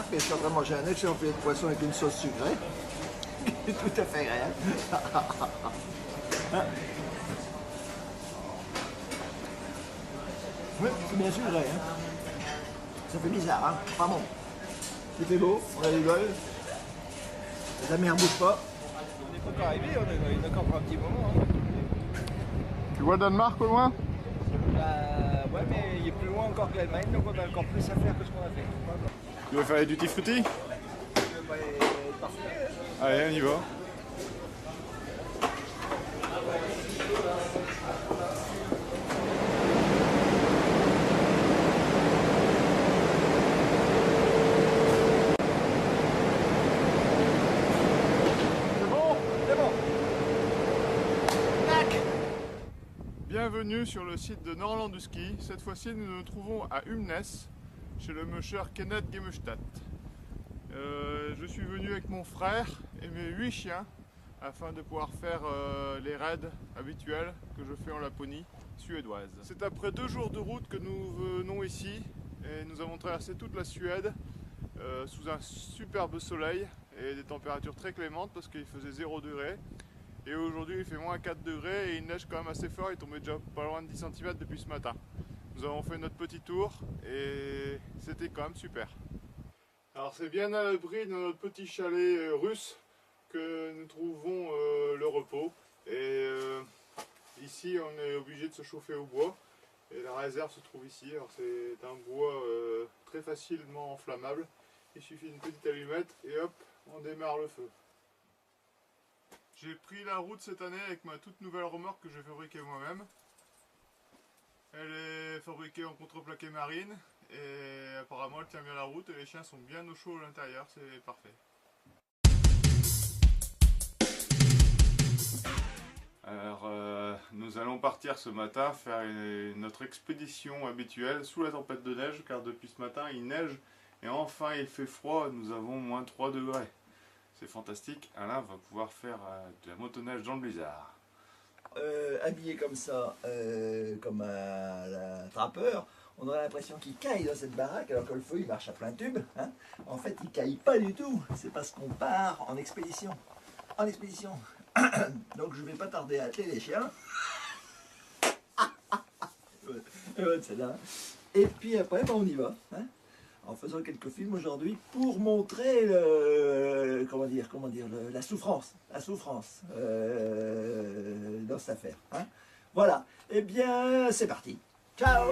Marc et je suis en train de manger un excellent filet de poisson avec une sauce sucrée. Tout à fait agréable. Oui, c'est bien sucré. Hein. Ça fait bizarre, hein. Enfin bon. Il fait beau, on rigole. La mer bouge pas. On n'est pas encore arrivé, on est encore pour un petit moment. Hein. Tu vois Danemark au loin? Bah ouais, mais il est plus loin encore que l'Allemagne, donc on a encore plus à faire que ce qu'on a fait. Tu veux faire les duty frutti? Parfait. Allez, on y va. Bienvenue sur le site de Norland du Ski. Cette fois-ci, nous nous trouvons à Humnes, chez le musher Kenneth Gemestadt. Je suis venu avec mon frère et mes 8 chiens afin de pouvoir faire les raids habituels que je fais en Laponie suédoise. C'est après 2 jours de route que nous venons ici et nous avons traversé toute la Suède sous un superbe soleil et des températures très clémentes parce qu'il faisait 0 degré. Et aujourd'hui il fait moins 4 degrés et il neige quand même assez fort, il tombait déjà pas loin de 10 cm depuis ce matin. Nous avons fait notre petit tour et c'était quand même super. Alors c'est bien à l'abri de notre petit chalet russe que nous trouvons le repos. Et ici on est obligé de se chauffer au bois et la réserve se trouve ici. Alors c'est un bois très facilement enflammable. Il suffit d'une petite allumette et hop, on démarre le feu. J'ai pris la route cette année avec ma toute nouvelle remorque que j'ai fabriquée moi-même. Elle est fabriquée en contreplaqué marine et apparemment elle tient bien la route et les chiens sont bien au chaud à l'intérieur, c'est parfait. Alors nous allons partir ce matin faire notre expédition habituelle sous la tempête de neige car depuis ce matin il neige et enfin il fait froid, nous avons moins 3 degrés. C'est fantastique, Alain va pouvoir faire de la motoneige dans le blizzard. Habillé comme ça, comme un trappeur, on aurait l'impression qu'il caille dans cette baraque alors que le feu il marche à plein tube. Hein. En fait il caille pas du tout, c'est parce qu'on part en expédition. En expédition. Donc je vais pas tarder à atteler les chiens. Celle-là. Et puis après on y va. Hein. En faisant quelques films aujourd'hui pour montrer la souffrance dans cette affaire. Hein. Voilà, eh bien c'est parti. Ciao.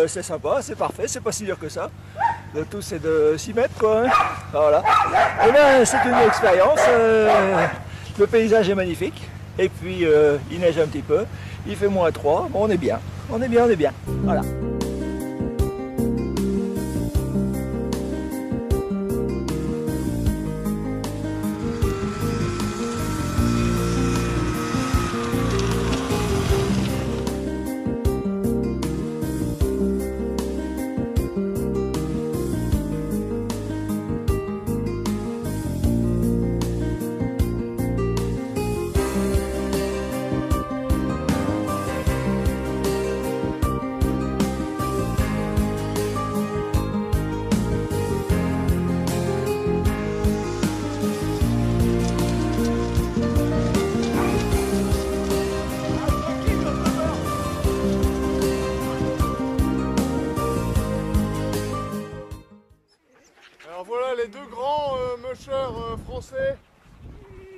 C'est sympa, c'est parfait, c'est pas si dur que ça. Le tout c'est de s'y mettre quoi. Hein. Voilà. Et ben c'est une expérience. Le paysage est magnifique. Et puis il neige un petit peu. Il fait moins 3. Bon, on est bien. On est bien, on est bien. Voilà. Alors voilà les 2 grands mushers français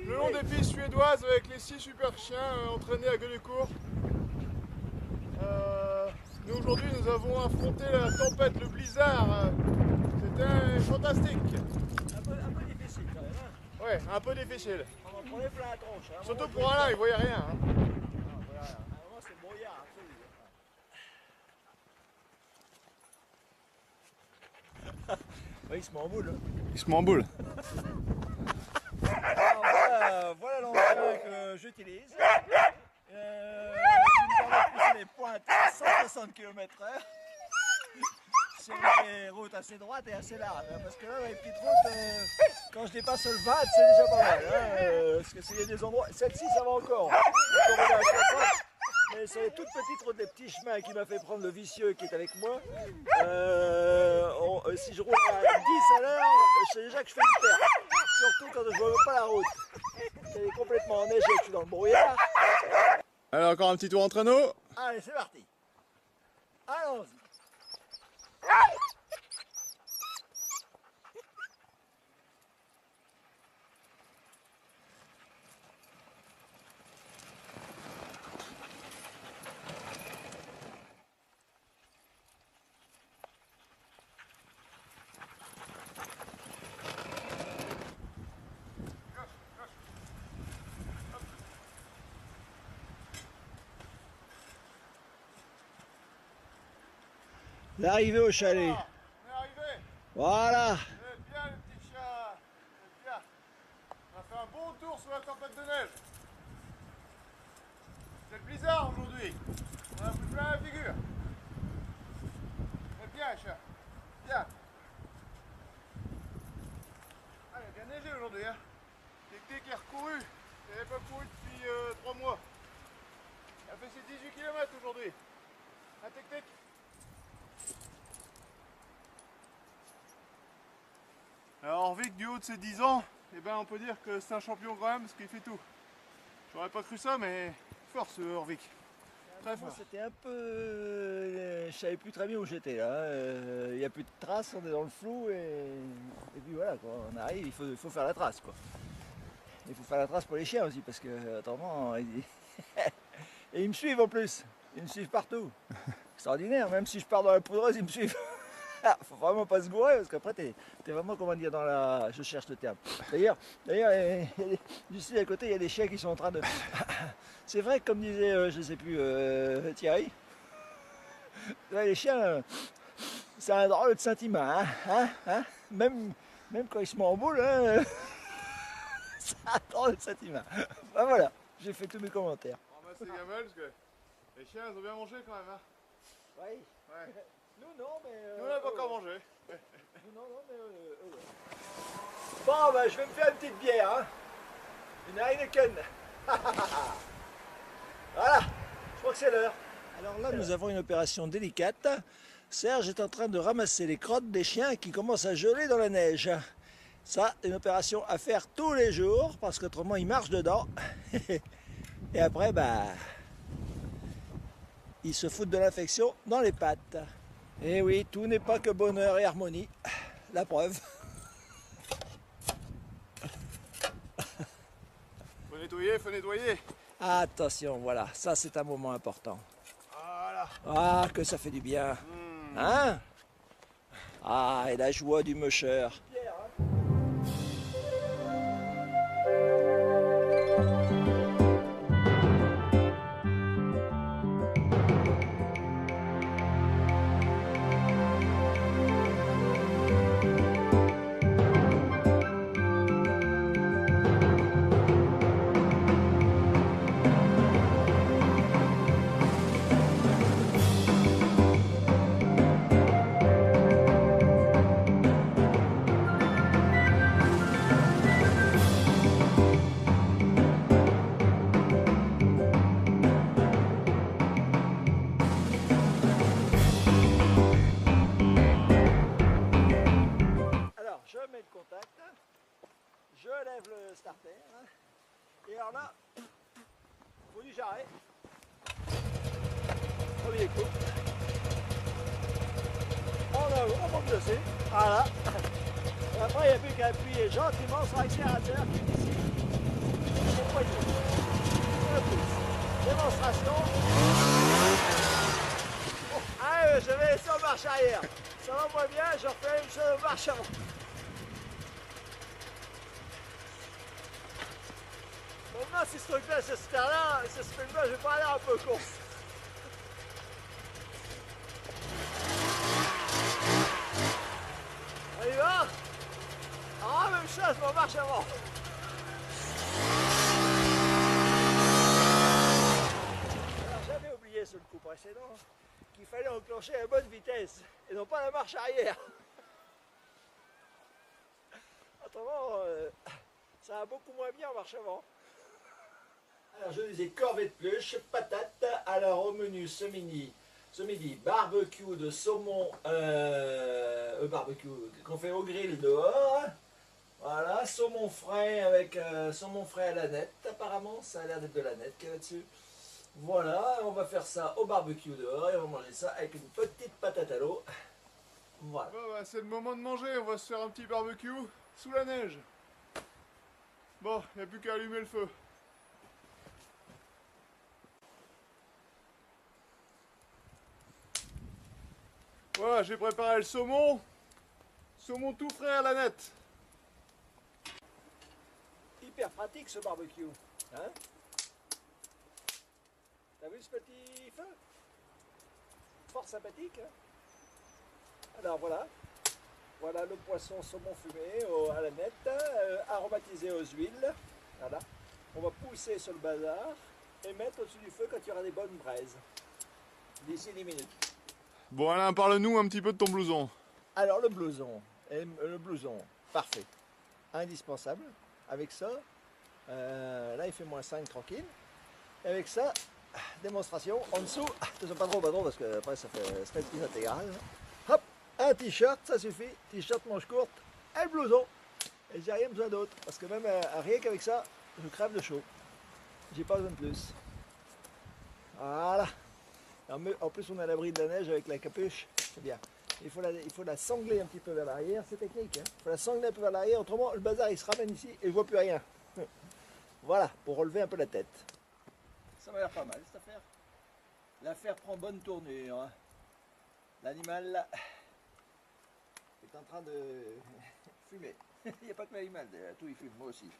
le long des pistes suédoises avec les 6 super chiens entraînés à Gueulecourt. Nous aujourd'hui nous avons affronté la tempête, le blizzard. C'était fantastique. Un peu difficile quand même. Hein. Ouais, un peu difficile. On en prenait plein la tronche. Hein. Surtout pour Alain, il voyait rien. Hein. Non, voilà. À un moment, c'est le brouillard, absolu. Oui, il se met en boule. Il se met en boule. Alors, voilà l'engin que j'utilise. Qui me permet de pousser les pointes à 160 km/h sur des routes assez droites et assez larges. Hein, parce que là, les petites routes, quand je dépasse le 20, c'est déjà pas mal. Hein, parce que s'il y a des endroits. Celle-ci, ça va encore. On peut rouler à 60. Mais sur les toutes petites routes, des petits chemins qui m'a fait prendre le vicieux qui est avec moi, si je roule à 10 à l'heure, je sais déjà que je fais une perte. Surtout quand je ne vois pas la route. Elle est complètement enneigée, que je suis dans le brouillard. Alors encore un petit tour en traîneau. Allez, c'est parti. Allons-y. L'arrivée au chalet. On est arrivé. Voilà. Vous êtes bien les petits chiens. Vous êtes bien. On a fait un bon tour sous la tempête de neige. C'est le blizzard aujourd'hui. On a pris plein la figure. Vous êtes bien les chiens. Bien. Ah, il a bien neigé aujourd'hui. Hein. Tic-tic qui a recouru. Il n'avait pas couru depuis 3 mois. Il a fait ses 18 km aujourd'hui. Un tic-tic. Alors Orvik, du haut de ses 10 ans, eh ben, on peut dire que c'est un champion quand même parce qu'il fait tout. J'aurais pas cru ça, mais fort ce Orvik. Très fort. C'était un peu... je savais plus très bien où j'étais là. Il n'y a plus de traces, on est dans le flou et puis voilà quoi. On arrive, il faut faire la trace quoi. Il faut faire la trace pour les chiens aussi parce que autrement et ils me suivent en plus. Ils me suivent partout. Extraordinaire, même si je pars dans la poudreuse, ils me suivent. Faut vraiment pas se gourer parce qu'après t'es vraiment, comment dire, dans la... Je cherche le terme. D'ailleurs, ici à côté il y a des chiens qui sont en train de... C'est vrai que comme disait, je sais plus, Thierry, là, les chiens, c'est un drôle de sentiment, hein. Même quand ils se mettent en boule, hein, c'est un drôle de sentiment. Ben voilà, j'ai fait tous mes commentaires. On va ramasser gamelle parce que les chiens ils ont bien mangé quand même. Hein. Oui. Ouais. Nous non, mais... Nous on n'a pas encore mangé. Non, mais... Bon, ben je vais me faire une petite bière, hein. Une Heineken. Voilà, je crois que c'est l'heure. Alors là, nous avons une opération délicate. Serge est en train de ramasser les crottes des chiens qui commencent à geler dans la neige. Ça, c'est une opération à faire tous les jours, parce qu'autrement, ils marchent dedans. Et après, bah... ils se foutent de l'infection dans les pattes. Et oui, tout n'est pas que bonheur et harmonie. La preuve. Faut nettoyer, faut nettoyer. Attention, voilà, ça c'est un moment important. Voilà. Ah, que ça fait du bien. Hein? Ah, et la joie du musher. Je lève le starter. Hein. Et alors là, il faut du jarret. Premier coup. On monte dessus. Voilà. Et après, il n'y a plus qu'à appuyer gentiment sur l'accélérateur qui est ici. Au poignet. Un pouce. Démonstration. Ah, je vais laisser en marche arrière. Ça va moins bien, je refais une chose en marche avant. Maintenant, si ce truc-là, ce là, ce truc-là, je vais pas l'air un peu con. On y va? Ah, même chose, on marche avant. Alors, j'avais oublié sur le coup précédent qu'il fallait enclencher à bonne vitesse et non pas la marche arrière. Autrement, ça va beaucoup moins bien en marche avant. Alors je disais corvée de pluche, patates. Alors au menu ce midi, barbecue de saumon, barbecue qu'on fait au grill dehors. Voilà, saumon frais avec saumon frais à la nette. Apparemment, ça a l'air d'être de la nette qu'il y a là-dessus. Voilà, on va faire ça au barbecue dehors et on va manger ça avec une petite patate à l'eau. Voilà. Bon, bah, c'est le moment de manger, on va se faire un petit barbecue sous la neige. Bon, il n'y a plus qu'à allumer le feu. Voilà, j'ai préparé le saumon. Saumon tout frais à la nette. Hyper pratique ce barbecue. Hein? T'as vu ce petit feu? Fort sympathique. Hein? Alors voilà. Voilà le poisson saumon fumé à la nette, aromatisé aux huiles. Voilà. On va pousser sur le bazar et mettre au-dessus du feu quand il y aura des bonnes braises. D'ici 10 minutes. Bon Alain, parle-nous un petit peu de ton blouson. Alors le blouson, parfait. Indispensable. Avec ça, là il fait -5 tranquille. Et avec ça, démonstration, en dessous, attention pas trop parce que après ça fait stretching intégral. Hop, un t-shirt, ça suffit, t-shirt manche courte, et le blouson. Et j'ai rien besoin d'autre, parce que même rien qu'avec ça, je crève de chaud. J'ai pas besoin de plus. Voilà. En plus on est à l'abri de la neige avec la capuche, c'est bien. Il faut la sangler un petit peu vers l'arrière, c'est technique. Hein. Il faut la sangler un peu vers l'arrière, autrement le bazar il se ramène ici et je vois plus rien. Voilà, pour relever un peu la tête. Ça m'a l'air pas mal cette affaire. L'affaire prend bonne tournure. Hein. L'animal là est en train de fumer. Il n'y a pas que l'animal, tout il fume, moi aussi.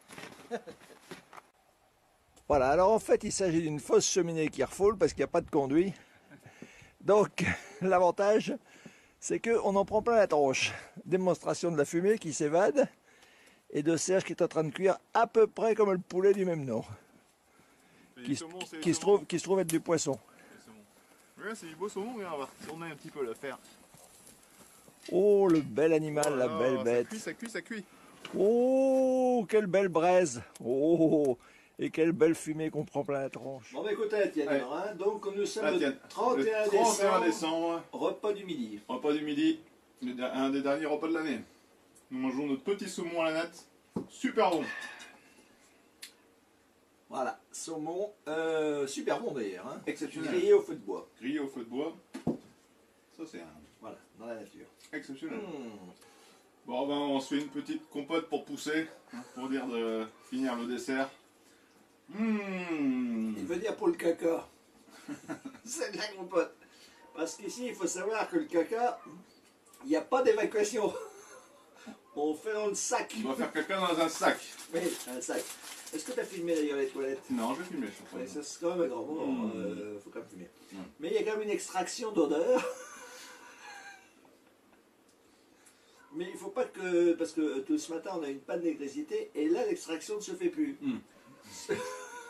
Voilà, alors en fait il s'agit d'une fausse cheminée qui refoule parce qu'il n'y a pas de conduit. Donc l'avantage c'est qu'on en prend plein la tronche. Démonstration de la fumée qui s'évade et de Serge qui est en train de cuire à peu près comme le poulet du même nom. Qui se trouve être du poisson. Ouais, c'est du beau saumon, regarde, on va tourner un petit peu l'affaire. Oh le bel animal, Oh, la belle bête. Ça cuit, ça cuit. Oh, quelle belle braise. Oh, et quelle belle fumée qu'on prend plein la tronche. Bon, bah écoutez, tiens, ouais. Hein, donc nous sommes le 31 décembre, repas du midi. Repas du midi, un des derniers repas de l'année. Nous mangeons notre petit saumon à la nette, super bon. Voilà, saumon, super bon d'ailleurs. Hein. Exceptionnel. Grillé au feu de bois. Grillé au feu de bois. Ça c'est un... Voilà, dans la nature. Exceptionnel. Bon, ben on se fait une petite compote pour pousser, hein, pour dire de finir le dessert. Il veut dire pour le caca. C'est de la compote. Parce qu'ici, il faut savoir que le caca, il n'y a pas d'évacuation. On fait dans le sac. On va faire caca dans un sac. Oui, un sac. Est-ce que tu as filmé d'ailleurs les toilettes? Non, je vais filmer. Je ouais, ça c'est quand même un grand moment. Faut quand même filmer. Mais il y a quand même une extraction d'odeur. Mais il ne faut pas que... Parce que tout ce matin, on a une panne d'électricité et là, l'extraction ne se fait plus.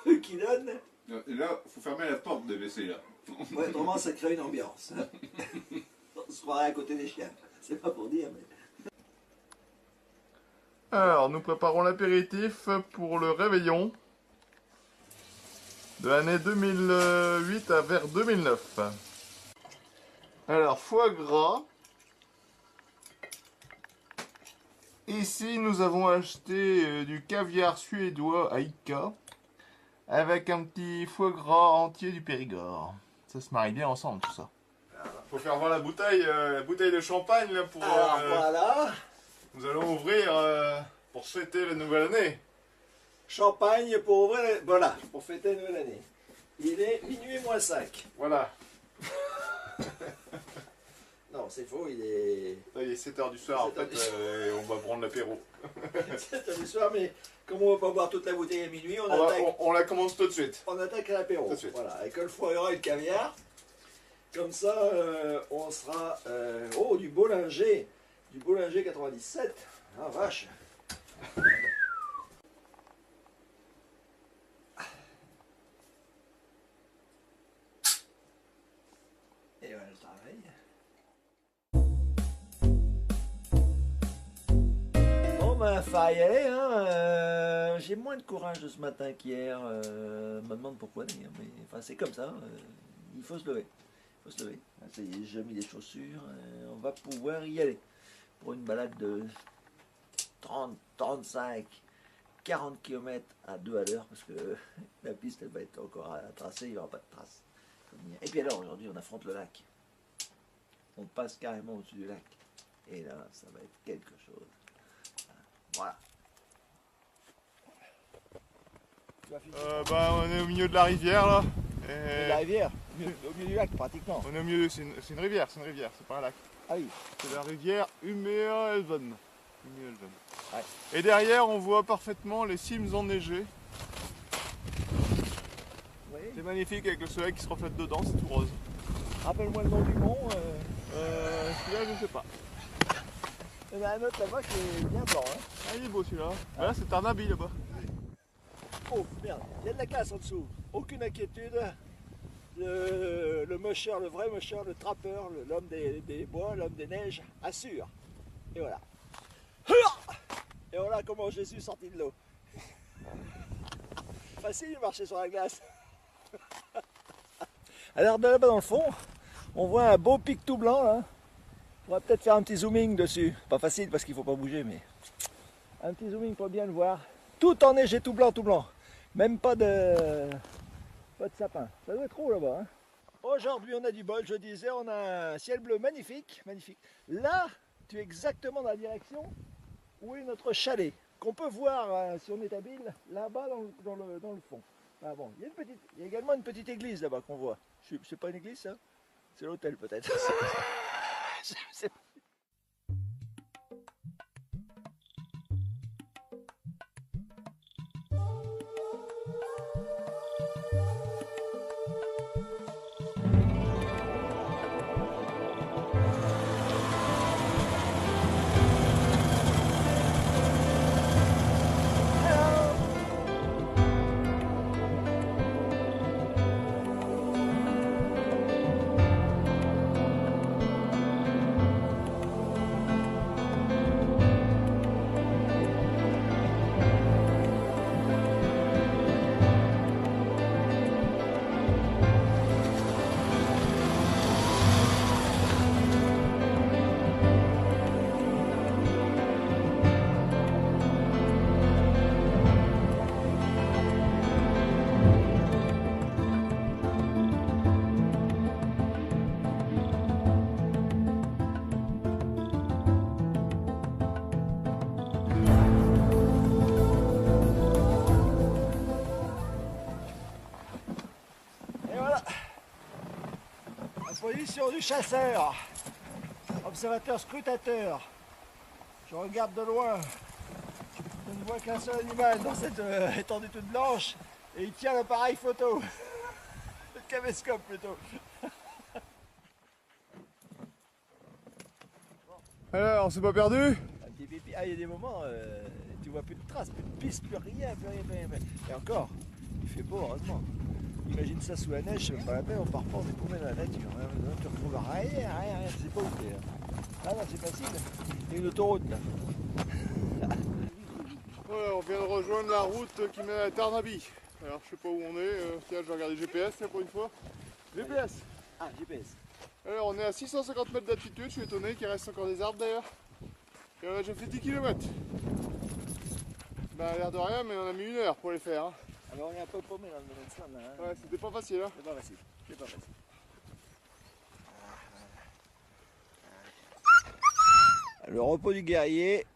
Ce qui donne... Et là, il faut fermer la porte de WC, là. Ouais, autrement, ça crée une ambiance. On se croirait à côté des chiens. C'est pas pour dire, mais... Alors, nous préparons l'apéritif pour le réveillon de l'année 2008 à vers 2009. Alors, foie gras. Ici, nous avons acheté du caviar suédois à Ica avec un petit foie gras entier du Périgord. Ça se marie bien ensemble, tout ça. Faut faire voir la bouteille de champagne là pour. Alors, voilà. Nous allons ouvrir pour fêter la nouvelle année. Champagne pour ouvrir, voilà, pour fêter la nouvelle année. Il est minuit -5. Voilà. Non, c'est faux, il est... Il est 7h du soir, en 7 heures fait, et on va prendre l'apéro. 7h du soir, mais comme on va pas boire toute la bouteille à minuit, On la commence tout de suite. on attaque à l'apéro. Tout de suite. Voilà, avec le foie gras et le caviar. Comme ça, on sera... oh, du Bollinger. Du Bollinger 97. Ah, vache. Et voilà le travail. Bon, ben, faut y aller, hein. J'ai moins de courage de ce matin qu'hier. Me demande pourquoi d'ailleurs, mais enfin, c'est comme ça. Il faut se lever. Il faut se lever. Ça y est, j'ai mis les chaussures. On va pouvoir y aller. Pour une balade de 30, 35, 40 km à 2 à l'heure, parce que la piste, elle va être encore à tracer, il n'y aura pas de traces. Et puis alors, aujourd'hui, on affronte le lac. On passe carrément au-dessus du lac. Et là, ça va être quelque chose. Voilà. On est au milieu de la rivière, là. Et la rivière, au milieu du lac, pratiquement. On est au milieu, c'est une rivière, c'est pas un lac. Ah oui. C'est la rivière Umeå-Älven. Ouais. Et derrière, on voit parfaitement les cimes enneigées. Oui. C'est magnifique avec le soleil qui se reflète dedans, c'est tout rose. Rappelle-moi le nom du mont. Celui-là, je sais pas. Il y en a un autre là-bas qui est bien blanc. Hein. Ah, il est beau celui-là. Là, c'est Tarnaby là-bas. Oh merde, il y a de la glace en dessous. Aucune inquiétude. Le musher, le vrai musher, le trappeur, l'homme des bois, l'homme des neiges, assure. Et voilà. Et voilà comment Jésus est sorti de l'eau. Facile de marcher sur la glace. Alors de là-bas dans le fond, on voit un beau pic tout blanc là. On va peut-être faire un petit zooming dessus. Pas facile parce qu'il ne faut pas bouger, mais un petit zooming pour bien le voir. Tout enneigé, tout blanc, tout blanc. Même pas de sapin. Ça doit être haut là-bas. Hein. Aujourd'hui, on a du bol, je disais, on a un ciel bleu magnifique, magnifique. Là, tu es exactement dans la direction où est notre chalet, qu'on peut voir si on est habile, là-bas dans le fond. Ah bon, il y a également une petite église là-bas qu'on voit. C'est pas une église ça? C'est l'hôtel peut-être. C'est position du chasseur, observateur scrutateur. Je regarde de loin, je ne vois qu'un seul animal dans cette étendue toute blanche et il tient l'appareil photo, le caméscope plutôt. Alors, on s'est pas perdu? Ah, il y a des moments, tu vois plus de traces, plus de pistes, plus rien. Et encore, il fait beau heureusement. Imagine ça sous la neige, c'est même pas la peine, on part pas, on est paumé dans la nature. Tu retrouves rien, c'est pas où t'es. Ah non, c'est facile. Il y a une autoroute là. Voilà, on vient de rejoindre la route qui mène à Tarnaby. Alors je sais pas où on est, tiens je vais regarder GPS là pour une fois. GPS. Ah, GPS. Alors on est à 650 mètres d'altitude, je suis étonné qu'il reste encore des arbres d'ailleurs. Et on a déjà fait 10 km. Bah l'air de rien mais on a mis 1 heure pour les faire. Hein. Alors on est un peu paumé dans le domaine slam là. Hein. Ouais, c'était pas facile. Hein. C'est pas facile. C'est pas facile. Le repos du guerrier,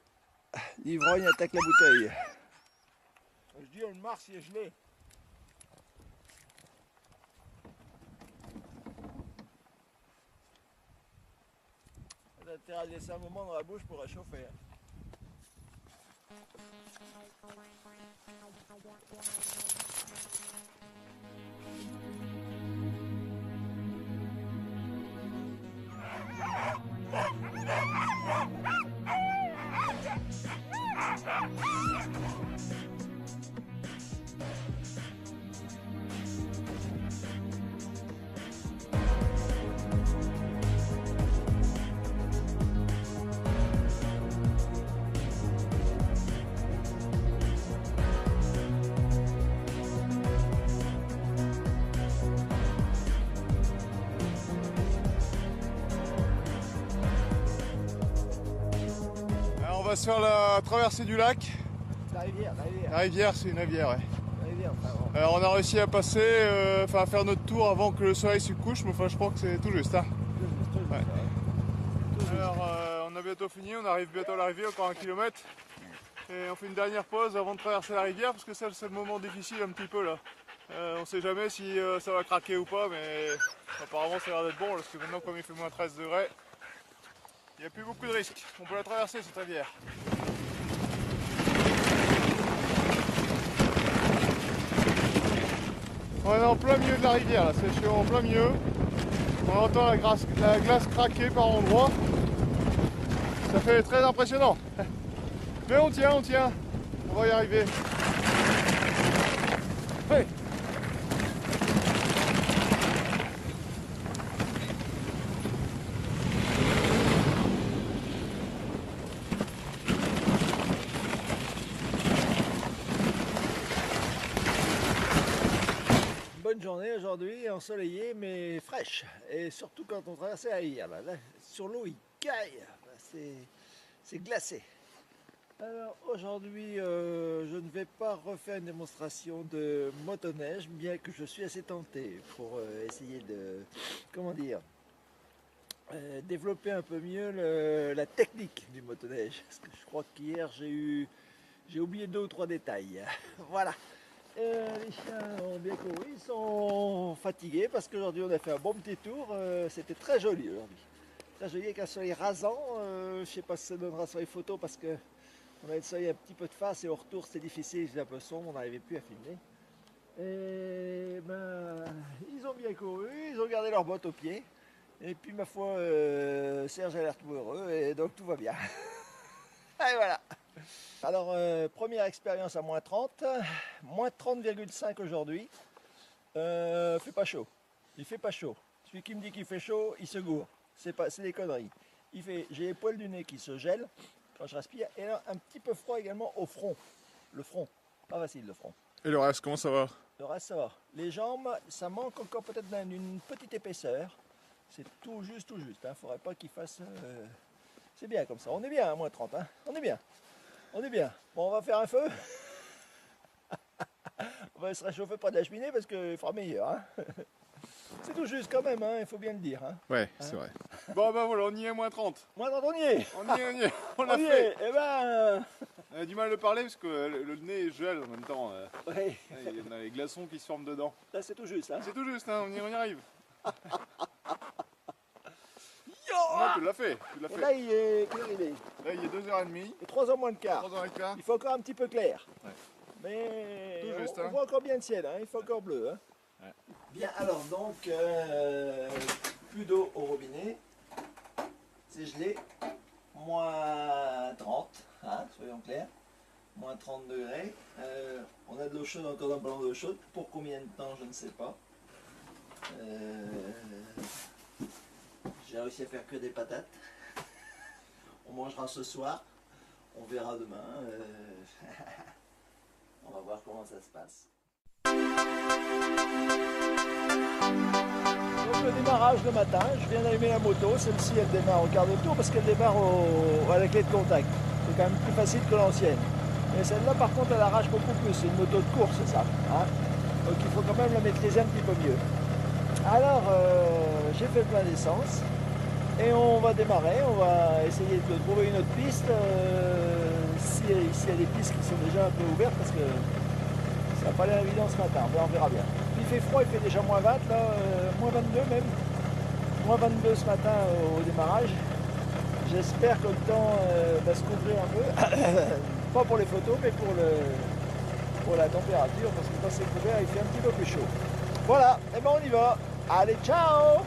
l'ivrogne attaque la bouteille. Je dis on marche si est gelé. a intérêt à laisser un moment dans la bouche pour réchauffer. Alors, on va se faire la traversée du lac. La rivière. La rivière, c'est une rivière, ouais. La rivière, enfin, bon. Alors, on a réussi à passer, à faire notre tour avant que le soleil se couche, mais enfin, je crois que c'est tout juste. Hein. Tout juste, Ouais. Tout juste. Alors, on a bientôt fini, on arrive bientôt à l'arrivée, encore 1 kilomètre. Et on fait une dernière pause avant de traverser la rivière, parce que ça, c'est le moment difficile un petit peu là. On sait jamais si ça va craquer ou pas, mais apparemment ça a l'air d'être bon, parce que maintenant, comme il fait moins 13 degrés, il n'y a plus beaucoup de risques. On peut la traverser cette rivière. On est en plein milieu de la rivière, là, c'est en plein milieu. On entend la glace craquer par endroits. Ça fait très impressionnant. Mais on tient, on va y arriver. Hey. Bonne journée aujourd'hui, ensoleillée mais fraîche. Et surtout quand on traversait la rivière. Là, sur l'eau, il caille. C'est glacé. Alors aujourd'hui, je ne vais pas refaire une démonstration de motoneige, bien que je suis assez tenté pour essayer de, comment dire, développer un peu mieux la technique du motoneige. Parce que je crois qu'hier j'ai oublié 2 ou 3 détails. Voilà. Les chiens ont bien couru, ils sont fatigués parce qu'aujourd'hui on a fait un bon petit tour. C'était très joli aujourd'hui. Très joli avec un soleil rasant. Je ne sais pas si ça donnera sur les photos parce que on avait le soleil un petit peu de face et au retour c'était difficile, c'était un peu sombre, on n'arrivait plus à filmer. Et ben, ils ont bien couru, ils ont gardé leurs bottes aux pieds. Et puis ma foi, Serge a l'air tout heureux et donc tout va bien. Et voilà. Alors, première expérience à moins 30, moins 30,5 aujourd'hui. Fait pas chaud. Il fait pas chaud. Celui qui me dit qu'il fait chaud, il se gourre. C'est des conneries. J'ai les poils du nez qui se gèlent quand je respire. Et là, un petit peu froid également au front. Le front. Pas facile le front. Et le reste, comment ça va? Le reste, ça va. Les jambes, ça manque encore peut-être d'une petite épaisseur. C'est tout juste, hein. Faudrait pas qu'il fasse... C'est bien comme ça. On est bien à moins 30. Hein. On est bien. On est bien. Bon, on va faire un feu. On va se réchauffer près de la cheminée parce qu'il fera meilleur. Hein. C'est tout juste quand même, hein, il faut bien le dire. Hein. Ouais, c'est vrai. Bon, ben voilà, on y est à moins 30. Moins 30, on y est. On l'a fait. Eh ben... On a du mal de parler parce que le nez gèle en même temps. Ouais. Il y a les glaçons qui se forment dedans. Là, c'est tout juste. Hein. C'est tout juste, hein, on y arrive. Yo, Non, tu l'as fait. et là, il est... Quelle heure il est? Là, il est 2h30. Il est 3h moins le quart. 3h15. Il fait encore un petit peu clair. Ouais. Mais Tout juste, on hein. voit encore bien le ciel, hein. Il fait encore bleu. Hein. Ouais. Bien, alors donc, plus d'eau au robinet. C'est gelé. Moins 30, hein, soyons clairs. Moins 30 degrés. On a de l'eau chaude encore dans le ballon d'eau chaude. Pour combien de temps, je ne sais pas. J'ai réussi à faire que des patates. On mangera ce soir. On verra demain. On va voir comment ça se passe. Donc le démarrage le matin, je viens d'allumer la moto. Celle-ci elle démarre au quart de tour parce qu'elle démarre à la clé de contact. C'est quand même plus facile que l'ancienne. Et celle-là par contre elle arrache beaucoup plus. C'est une moto de course ça. Hein, donc il faut quand même la maîtriser un petit peu mieux. Alors j'ai fait le plein d'essence. Et on va démarrer, on va essayer de trouver une autre piste, s'il y a des pistes qui sont déjà un peu ouvertes, parce que ça n'a pas l'air évident ce matin, mais on verra bien. Il fait froid, il fait déjà moins 20, là, moins 22 même, moins 22 ce matin au démarrage. J'espère que le temps va se couvrir un peu. Pas pour les photos, mais pour la température, parce que quand c'est couvert, il fait un petit peu plus chaud. Voilà, et ben on y va. Allez, ciao!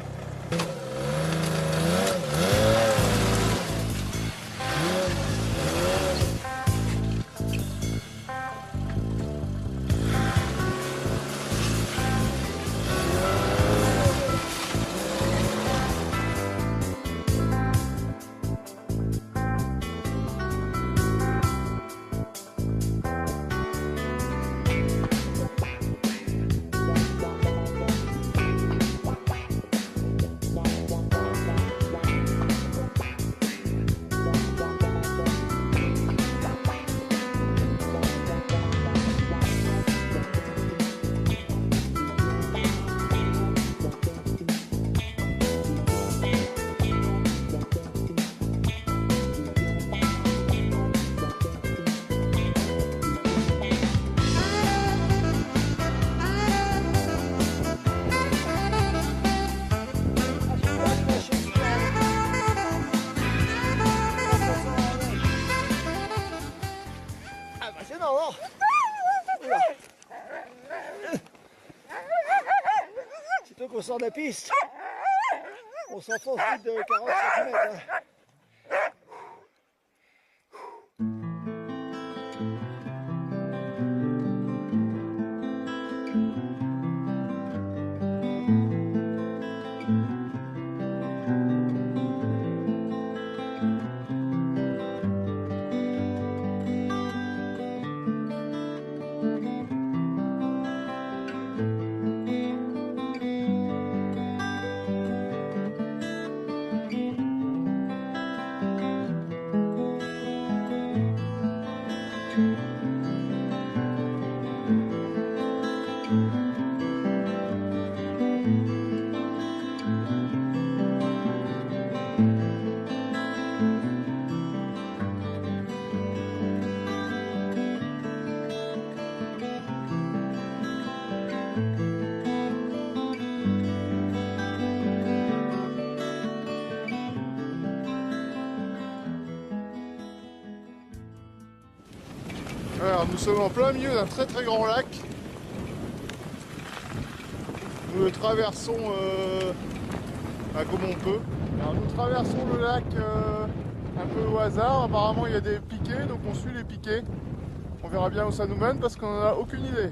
Sitôt qu'on sort de la piste, on s'enfonce vite de 40 cm. Alors nous sommes en plein milieu d'un très très grand lac. Nous le traversons comme on peut. Alors nous traversons le lac un peu au hasard. Apparemment il y a des piquets, donc on suit les piquets. On verra bien où ça nous mène parce qu'on n'en a aucune idée.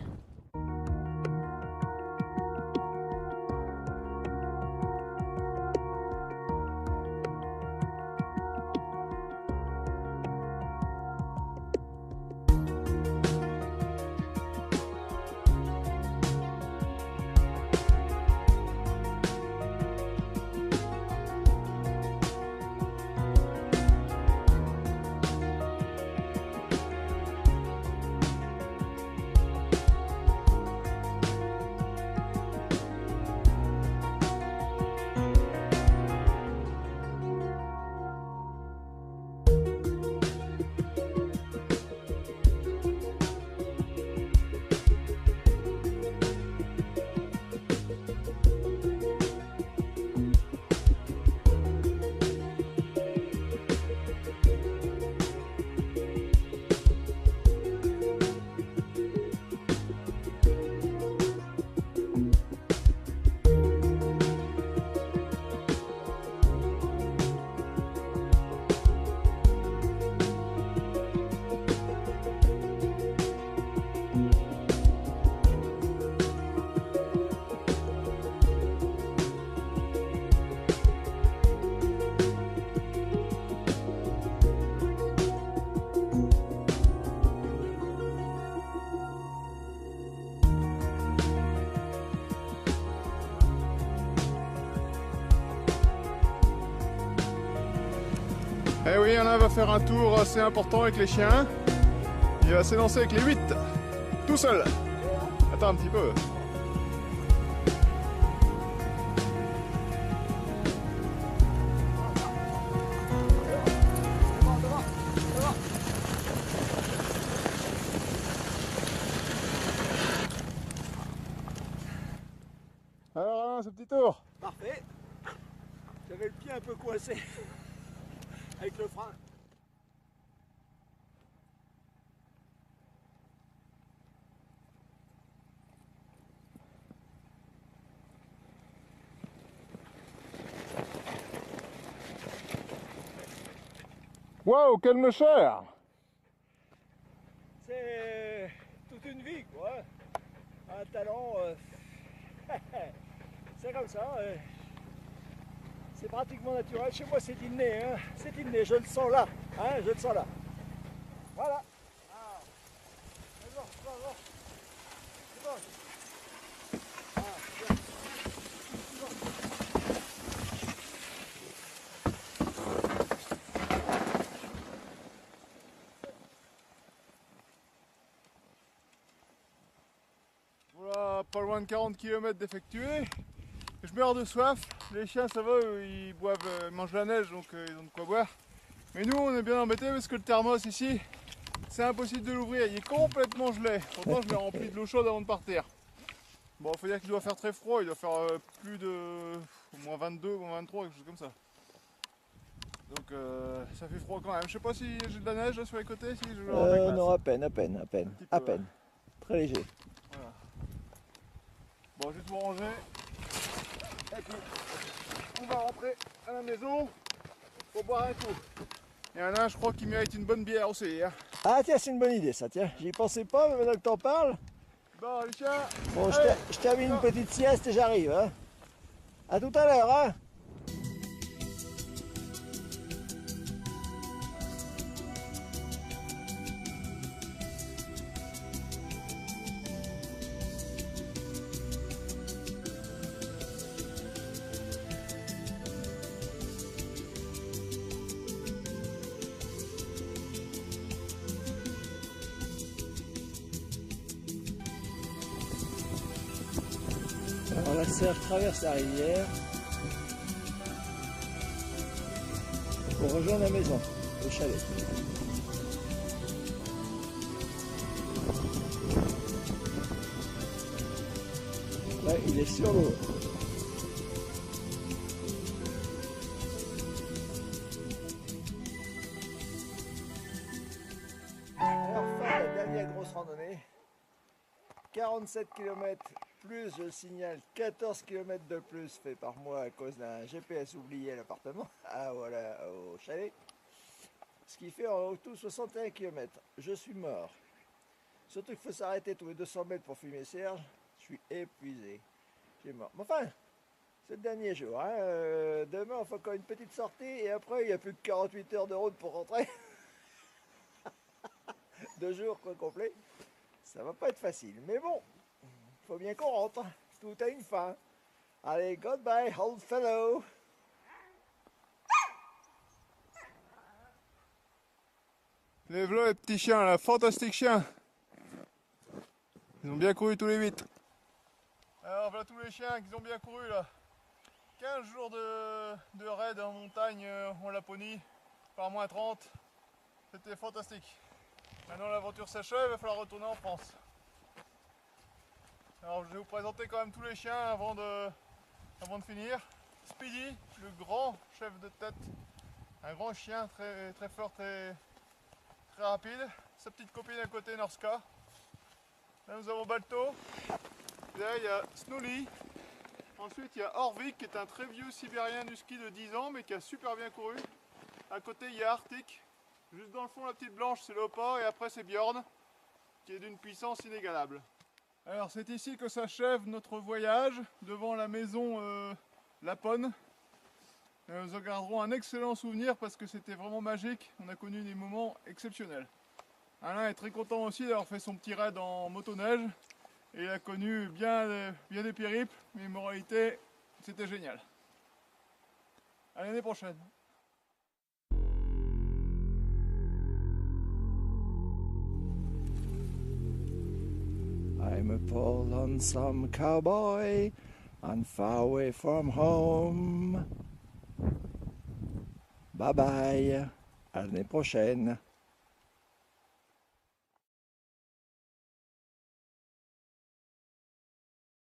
Eh oui, il y en a un va faire un tour assez important avec les chiens. Il va s'élancer avec les 8, tout seul. Attends un petit peu. Alors Alain, ce petit tour. Parfait. J'avais le pied un peu coincé. avec le frein. Waouh, quel mocheur! C'est toute une vie, quoi. Un talent, c'est comme ça. C'est pratiquement naturel. Chez moi, c'est inné, hein. C'est inné, je le sens là. Hein, je le sens là. Voilà. Ah. C'est bon, c'est bon. C'est bon. Ah, c'est bon. C'est bon. Voilà, pas loin de 40 km d'effectuer. Je meurs de soif. Les chiens, ça va, eux, ils boivent, ils mangent la neige, donc ils ont de quoi boire. Mais nous, on est bien embêtés parce que le thermos ici, c'est impossible de l'ouvrir. Il est complètement gelé. Pourtant, je l'ai rempli de l'eau chaude avant de partir. Bon, il faut dire qu'il doit faire très froid. Il doit faire plus de moins 22, moins 23, quelque chose comme ça. Donc, ça fait froid quand même. Je sais pas si j'ai de la neige là, sur les côtés. Si je Non, à peine. À peine. Très léger. Voilà. Bon, juste pour ranger. Et puis, on va rentrer à la maison pour boire un coup. Il y en a un, je crois, qui mérite une bonne bière aussi. Hein. Ah tiens, c'est une bonne idée ça, tiens. J'y pensais pas, mais maintenant que t'en parles. Bon, les chiens. Bon, je termine une petite sieste et j'arrive. Hein. À tout à l'heure. Hein. Alors la Serge traverse la rivière pour rejoindre la maison, le chalet. Là, il est sur l'eau. Alors, fin de la dernière grosse randonnée. 47 km plus, je signale 14 km de plus fait par moi à cause d'un GPS oublié à l'appartement, voilà, au chalet. Ce qui fait en tout 61 km. Je suis mort. Surtout qu'il faut s'arrêter tous les 200 mètres pour fumer Serge. Je suis épuisé. Je suis mort. Mais enfin, c'est le dernier jour. Hein. Demain, on fait encore une petite sortie et après, il n'y a plus que 48 heures de route pour rentrer. 2 jours quoi, complet. Ça va pas être facile, mais bon, faut bien qu'on rentre. Tout a une fin. Allez, goodbye, old fellow. Les voilà les petits chiens là, fantastiques chiens. Ils ont bien couru tous les 8. Alors voilà tous les chiens qui ont bien couru là. 15 jours de raid en montagne en Laponie, par moins 30. C'était fantastique. Maintenant l'aventure s'achève, il va falloir retourner en France. Alors je vais vous présenter quand même tous les chiens avant de finir. Speedy, le grand chef de tête, un grand chien très, très fort, très rapide. Sa petite copine à côté, Norska. Là nous avons Balto. Et là il y a Snowly. Ensuite il y a Orvik qui est un très vieux sibérien du ski de 10 ans mais qui a super bien couru. À côté il y a Arctic. Juste dans le fond, la petite blanche, c'est Lopa, et après c'est Bjorn, qui est d'une puissance inégalable. Alors c'est ici que s'achève notre voyage, devant la maison Lapone. Nous en garderons un excellent souvenir parce que c'était vraiment magique, on a connu des moments exceptionnels. Alain est très content aussi d'avoir fait son petit raid en motoneige, et il a connu bien des périples, mais en réalité, c'était génial. À l'année prochaine. I'm a poor lonesome cowboy and far away from home. Bye bye, à l'année prochaine.